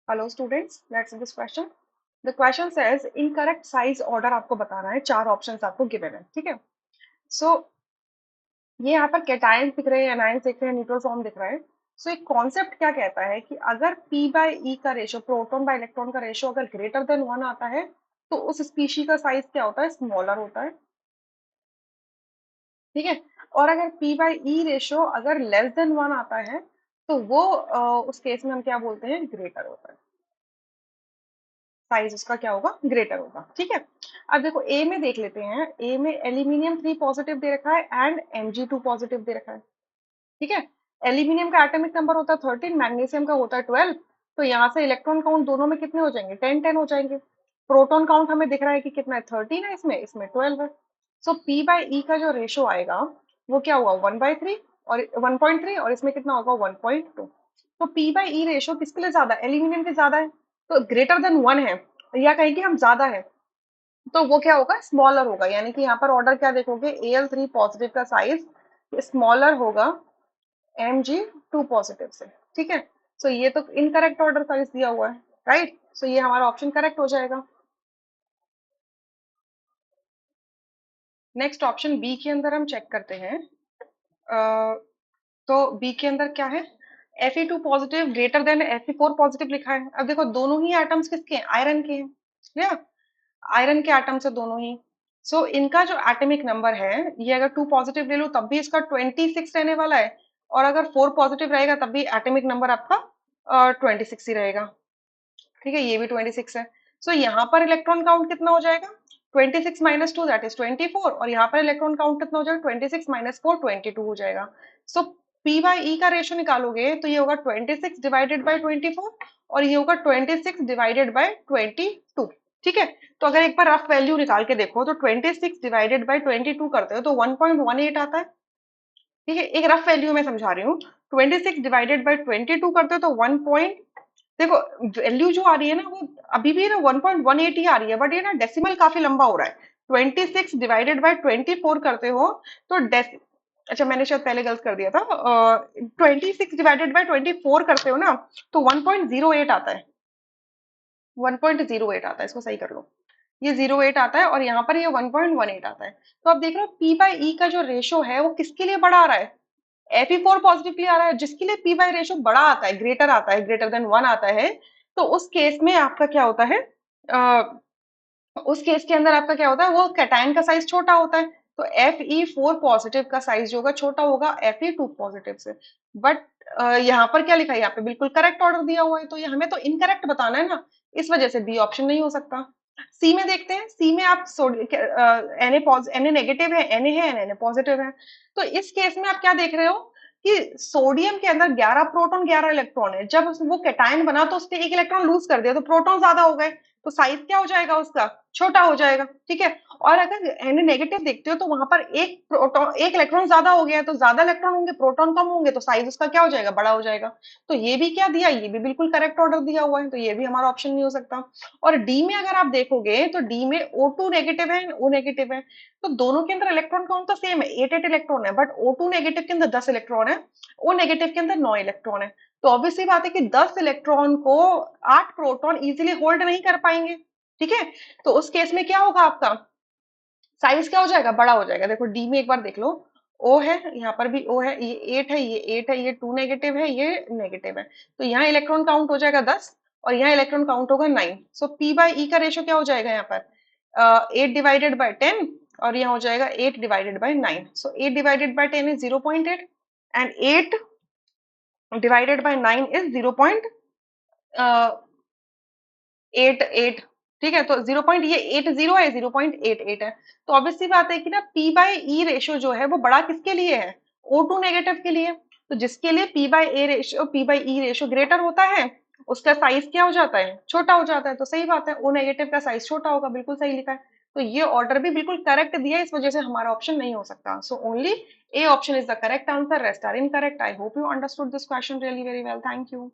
Hello students, let's see this question. The question says incorrect size order आपको बताना है। चार ऑप्शंस आपको गिवन है, ठीक है। सो ये यहाँ पर कैटायंस दिख रहे हैं, एनायंस दिख रहे हैं, न्यूट्रल फॉर्म दिख रहा है। सो एक कॉन्सेप्ट क्या कहता है कि अगर P बाय ई का रेशो, प्रोटॉन बाय इलेक्ट्रॉन का रेशो अगर ग्रेटर देन 1 आता है तो उस स्पीशी का साइज क्या होता है, स्मॉलर होता है, ठीक है। और अगर P बाय ई रेशो अगर लेस देन 1 आता है तो वो उस केस में हम क्या बोलते हैं, ग्रेटर होता है। साइज उसका क्या होगा, ग्रेटर होगा, ठीक है। अब देखो ए में देख लेते हैं। ए में एल्यूमिनियम 3 पॉजिटिव दे रखा है एंड Mg2 पॉजिटिव दे रखा है, ठीक है। एल्यूमिनियम का एटॉमिक नंबर होता है 13, मैग्नीशियम का होता है 12। तो यहाँ से इलेक्ट्रॉन काउंट दोनों में कितने हो जाएंगे, 10 10 हो जाएंगे। प्रोटॉन काउंट हमें दिख रहा है कि कितना है, 13 है, इसमें इसमें 12 है। सो पी बाय ई का जो रेशो आएगा वो क्या होगा, 1/3 और 1.3, और इसमें कितना होगा, 1.2। तो पी बाय ई रेशो किसके लिए ज्यादा, एल्यूमिनियम के ज्यादा है, तो ग्रेटर देन 1 है, या कहीं कि हम ज्यादा है, तो वो क्या होगा, स्मॉलर होगा। यानी कि यहाँ पर ऑर्डर क्या देखोगे, Al3 पॉजिटिव का साइज स्मॉलर होगा Mg2 पॉजिटिव से, ठीक है। सो ये तो इनकरेक्ट ऑर्डर साइज दिया हुआ है, राइट। सो ये हमारा ऑप्शन करेक्ट हो जाएगा। नेक्स्ट ऑप्शन बी के अंदर हम चेक करते हैं। तो बी के अंदर क्या है, Fe2 positive greater than Fe4 positive लिखा है। अब देखो दोनों ही एटम्स किसके हैं, आयरन के हैं, या आयरन के एटम्स है दोनों ही। सो इनका जो एटॉमिक नंबर है, ये अगर 2 पॉजिटिव ले लो तब भी इसका 26 रहने वाला है, और अगर 4 पॉजिटिव रहेगा तब भी एटॉमिक नंबर आपका 26 ही रहेगा, ठीक है। ये भी 26 है। सो यहाँ पर इलेक्ट्रॉन काउंट कितना हो जाएगा, 26 माइनस 2 दैट इज 24, और यहाँ पर इलेक्ट्रॉन काउंट कितना हो जाएगा, 26 माइनस 4 22 हो जाएगा। सो पी बाई ई का रेशो निकालोगे तो ये होगा 26 डिवाइडेड बाई 24, और ये होगा 26 डिवाइडेड बाई 22, ठीक है। तो अगर एक बार रफ वैल्यू निकाल के देखो तो 26 डिवाइडेड बाई 22 करते हो तो 1.18 आता है, ठीक है। एक रफ वैल्यू में समझा रही हूँ। 26 डिवाइडेड बाई 22 करते हो तो 1 पॉइंट, देखो वैल्यू जो आ रही है ना वो अभी भी ना 1.18 ही आ रही है, बट ये ना डेसिमल काफी लंबा हो रहा है। 26 डिवाइडेड बाई 24 करते हो तो अच्छा मैंने शायद पहले गलत कर दिया था। 26 डिवाइडेड बाई 24 करते हो ना तो 1.08 आता है, 1.08 आता है, इसको सही कर लो। ये 08 आता है और यहाँ पर ये 1.18 आता है। तो आप देख रहे हो पी बाई ई का जो रेशो है वो किसके लिए बड़ा आ रहा है, Fe4 पॉजिटिव के लिए आ रहा है, जिसके लिए पी बाई रेशो बड़ा आता है, ग्रेटर आता है, ग्रेटर देन 1 आता है। तो उस केस में आपका क्या होता है, उस केस के अंदर आपका क्या होता है, वो कैटायन का साइज छोटा होता है। तो Fe4 पॉजिटिव का साइज जो होगा छोटा होगा Fe2 पॉजिटिव से। बट यहाँ पर क्या लिखा है, यहाँ पे बिल्कुल करेक्ट ऑर्डर दिया हुआ है, तो ये हमें तो इनकरेक्ट बताना है ना, इस वजह से बी ऑप्शन नहीं हो सकता। सी में देखते हैं। सी में आप Na नेगेटिव है, Na पॉजिटिव है। तो इस केस में आप क्या देख रहे हो कि सोडियम के अंदर 11 प्रोटॉन 11 इलेक्ट्रॉन है। जब वो कैटायन बना तो उसने एक इलेक्ट्रॉन लूज कर दिया तो प्रोटॉन ज्यादा हो गए, तो साइज क्या हो जाएगा उसका, छोटा हो जाएगा, ठीक है। और अगर एन नेगेटिव देखते हो तो वहां पर एक प्रोटॉन, एक इलेक्ट्रॉन ज्यादा हो गया है, तो ज्यादा इलेक्ट्रॉन होंगे, प्रोटॉन कम होंगे, तो साइज उसका क्या हो जाएगा, बड़ा हो जाएगा। तो ये भी क्या दिया, ये भी बिल्कुल करेक्ट ऑर्डर दिया हुआ है, तो ये भी हमारा ऑप्शन नहीं हो सकता। और डी में अगर आप देखोगे तो डी में O2 नेगेटिव है, O नेगेटिव है, तो दोनों के अंदर इलेक्ट्रॉन काउंट तो सेम है, 8 8 इलेक्ट्रॉन है, बट O2 नेगेटिव के अंदर 10 इलेक्ट्रॉन है, O नेगेटिव के अंदर 9 इलेक्ट्रॉन है। तो ऑब्वियसली बात है कि 10 इलेक्ट्रॉन को 8 प्रोटॉन इजीली होल्ड नहीं कर पाएंगे, ठीक है। तो उस केस में क्या होगा, आपका साइज क्या हो जाएगा, बड़ा हो जाएगा। देखो डी में एक बार देख लो, ओ है, यहाँ पर भी ओ है, ये 8 है, ये 8 है, ये 2 नेगेटिव है, ये नेगेटिव है। तो यहाँ इलेक्ट्रॉन काउंट हो जाएगा 10, और यहाँ इलेक्ट्रॉन काउंट होगा 9। सो पी बाई ई का रेशो क्या हो जाएगा यहाँ पर, 8 डिवाइडेड बाई 10, और यहाँ हो जाएगा 8 divided by 9। So 8 divided by 10 is 0.8, and 8 divided by 9 is 0.88, ठीक है। तो 0. ये 80 है, 0.88 है। तो ऑब्वियसली बात है कि ना पी बाई ई रेशो जो है वो बड़ा किसके लिए है, O2 नेगेटिव के लिए। तो जिसके लिए P by A ratio, P by E ratio greater होता है, उसका साइज क्या हो जाता है, छोटा हो जाता है। तो सही बात है, O नेगेटिव का साइज छोटा होगा, बिल्कुल सही लिखा है। तो ये ऑर्डर भी बिल्कुल करेक्ट दिया है, इस वजह से हमारा ऑप्शन नहीं हो सकता। So only A option is the correct answer, rest are incorrect. I hope you understood this question really very well, thank you.